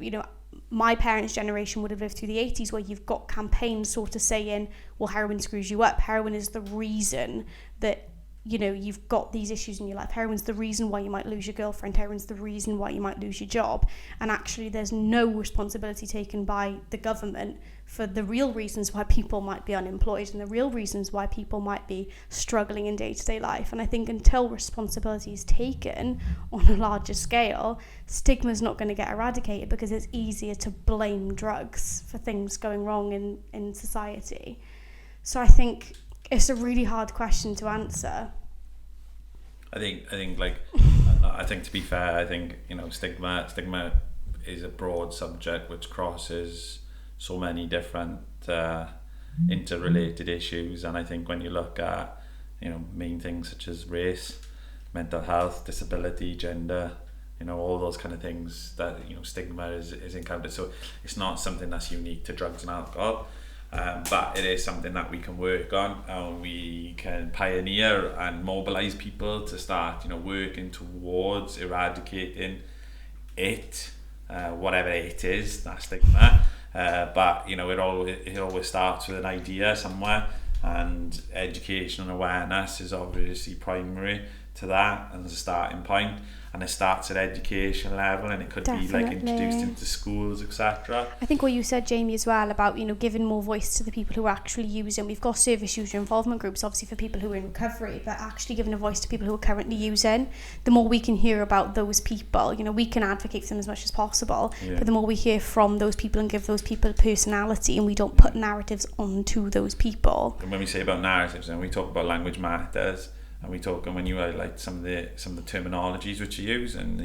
my parents' generation would have lived through the 80s, where you've got campaigns sort of saying, well, heroin screws you up. Heroin is the reason that you've got these issues in your life. Heroin's the reason why you might lose your girlfriend. Heroin's the reason why you might lose your job. And actually there's no responsibility taken by the government for the real reasons why people might be unemployed and the real reasons why people might be struggling in day-to-day life. And I think until responsibility is taken on a larger scale, stigma's not going to get eradicated, because it's easier to blame drugs for things going wrong in society. So I think it's a really hard question to answer. I think to be fair, I think stigma is a broad subject which crosses so many different interrelated issues. And I think when you look at main things such as race, mental health, disability, gender, all those kind of things that stigma is encountered. So it's not something that's unique to drugs and alcohol. But it is something that we can work on, and we can pioneer and mobilise people to start, working towards eradicating it, whatever it is, that stigma. But it always starts with an idea somewhere, and education and awareness is obviously primary to that as a starting point. And it starts at education level, and it could Definitely. be like introduced into schools, etc. I think what you said, Jamie, as well about giving more voice to the people who are actually using. We've got service user involvement groups, obviously, for people who are in recovery, but actually giving a voice to people who are currently using. The more we can hear about those people, we can advocate for them as much as possible. Yeah. But the more we hear from those people and give those people personality, and we don't put narratives onto those people. And when we say about narratives, and we talk about language matters. And we talk, and when you highlight some of the terminologies which you use, and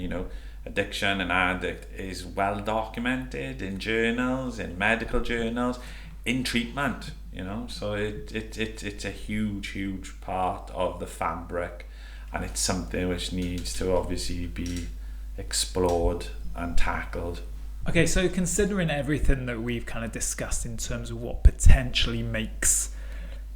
addiction and addict is well documented in journals, in medical journals, in treatment, you know. So it's a huge part of the fabric, and it's something which needs to obviously be explored and tackled. Okay, so considering everything that we've kind of discussed in terms of what potentially makes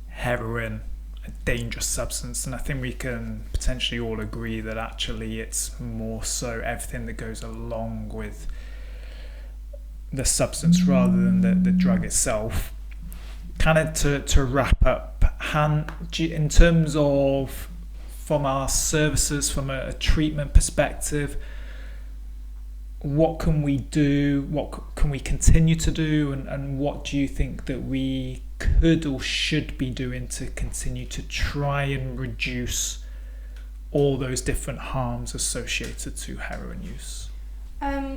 heroin a dangerous substance, and I think we can potentially all agree that actually it's more so everything that goes along with the substance rather than the drug itself. Kind of to wrap up, in terms of from our services, from a treatment perspective, what can we do, what can we continue to do, and what do you think that we could or should be doing to continue to try and reduce all those different harms associated to heroin use?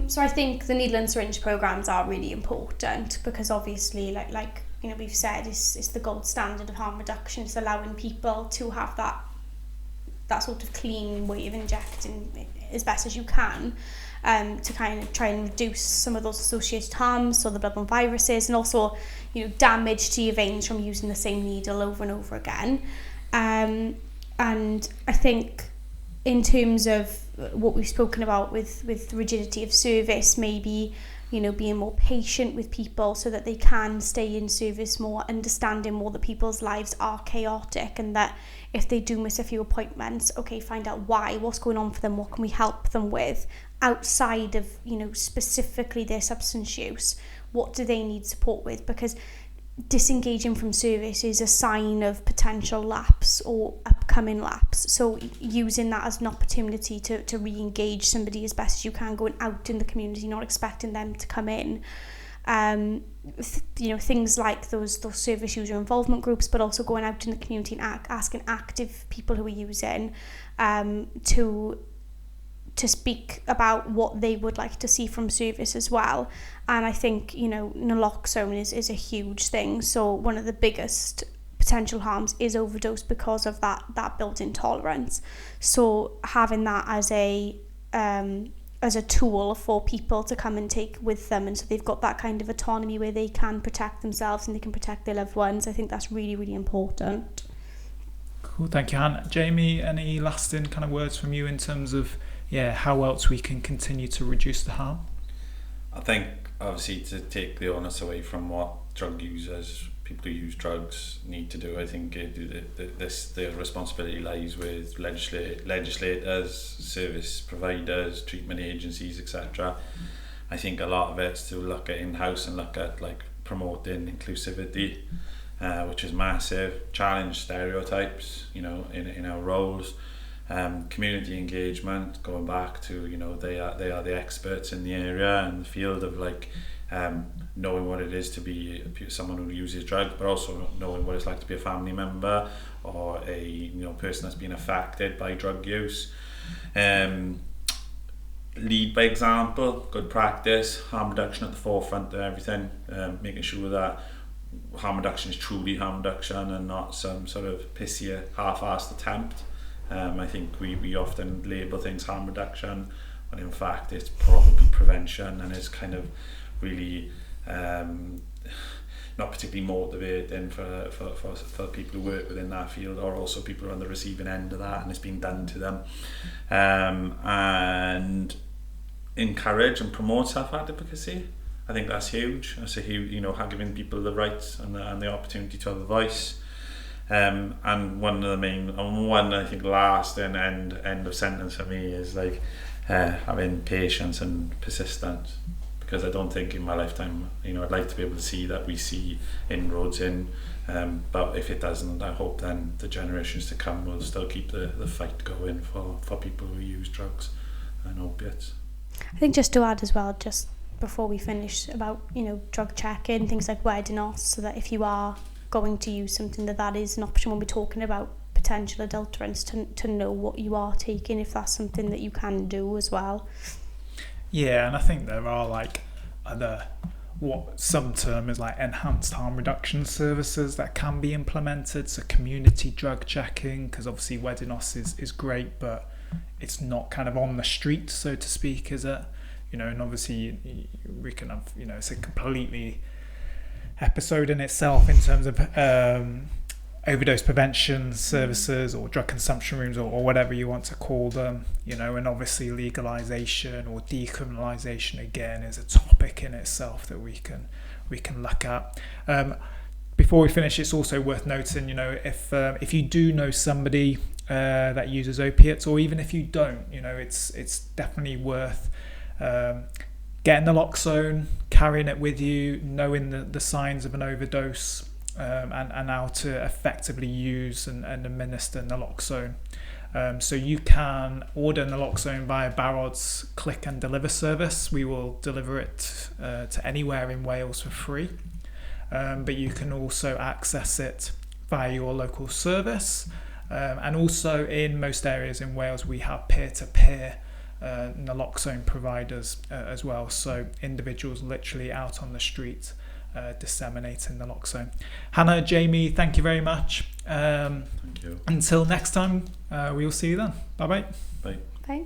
So I think the needle and syringe programs are really important, because obviously, like you know, we've said, it's the gold standard of harm reduction. It's allowing people to have that sort of clean way of injecting as best as you can, to kind of try and reduce some of those associated harms, so the bloodborne viruses, and also, you know, damage to your veins from using the same needle over and over again. And I think in terms of what we've spoken about with rigidity of service, maybe, you know, being more patient with people so that they can stay in service more, understanding more that people's lives are chaotic, and that if they do miss a few appointments, okay, find out why, what's going on for them, what can we help them with outside of, you know, specifically their substance use, what do they need support with, because disengaging from service is a sign of potential lapse or upcoming lapse. So using that as an opportunity to re-engage somebody as best as you can, going out in the community, not expecting them to come in. You know, things like those service user involvement groups, but also going out in the community and asking active people who are using to speak about what they would like to see from service as well. And I think, you know, naloxone is a huge thing. So one of the biggest potential harms is overdose because of that built-in tolerance. So having that as a tool for people to come and take with them, and so they've got that kind of autonomy where they can protect themselves and they can protect their loved ones, I think that's really, really important. Cool, thank you, Hannah. Jamie, any lasting kind of words from you in terms of how else we can continue to reduce the harm? I think obviously to take the onus away from what drug users, people who use drugs, need to do, I think the responsibility lies with legislators, service providers, treatment agencies, etc. I think a lot of it's to look at in-house and look at like promoting inclusivity, which is massive, challenge stereotypes, you know, in our roles. Community engagement, going back to, you know, they are the experts in the area and the field of like knowing what it is to be someone who uses drugs, but also knowing what it's like to be a family member or a, you know, person that's been affected by drug use. Lead by example, good practice, harm reduction at the forefront of everything, making sure that harm reduction is truly harm reduction and not some sort of pissy half-assed attempt. I think we often label things harm reduction when in fact it's probably prevention, and it's kind of really not particularly motivating for people who work within that field, or also people who are on the receiving end of that and it's been done to them. And encourage and promote self-advocacy. I think that's huge. That's a huge, you know, giving people the rights and the opportunity to have a voice. And one I think last and end of sentence for me is like having patience and persistence, because I don't think in my lifetime, you know, I'd like to be able to see that we see inroads in, but if it doesn't, I hope then the generations to come will still keep the fight going for people who use drugs and opiates. I think just to add as well, just before we finish, about, you know, drug checking, things like Webchat, so that if you are going to use something, that is an option when we're talking about potential adulterants, to know what you are taking, if that's something that you can do as well. Yeah, and I think there are like other, what some term is like enhanced harm reduction services that can be implemented. So community drug checking, because obviously Webchat is great, but it's not kind of on the street, so to speak, is it? You know, and obviously we can have, you know, it's a completely episode in itself in terms of overdose prevention services or drug consumption rooms or whatever you want to call them, you know, and obviously legalization or decriminalization again is a topic in itself that we can look at. Before we finish, it's also worth noting, you know, if you do know somebody that uses opiates, or even if you don't, you know, it's definitely worth getting naloxone, carrying it with you, knowing the signs of an overdose, and how to effectively use and administer naloxone. So you can order naloxone via Barod's click and deliver service. We will deliver it to anywhere in Wales for free. But you can also access it via your local service. And also in most areas in Wales, we have peer-to-peer naloxone providers as well. So individuals literally out on the street disseminating naloxone. Hannah, Jamie, thank you very much. Thank you. Until next time, we will see you then. Bye-bye. Bye. Bye.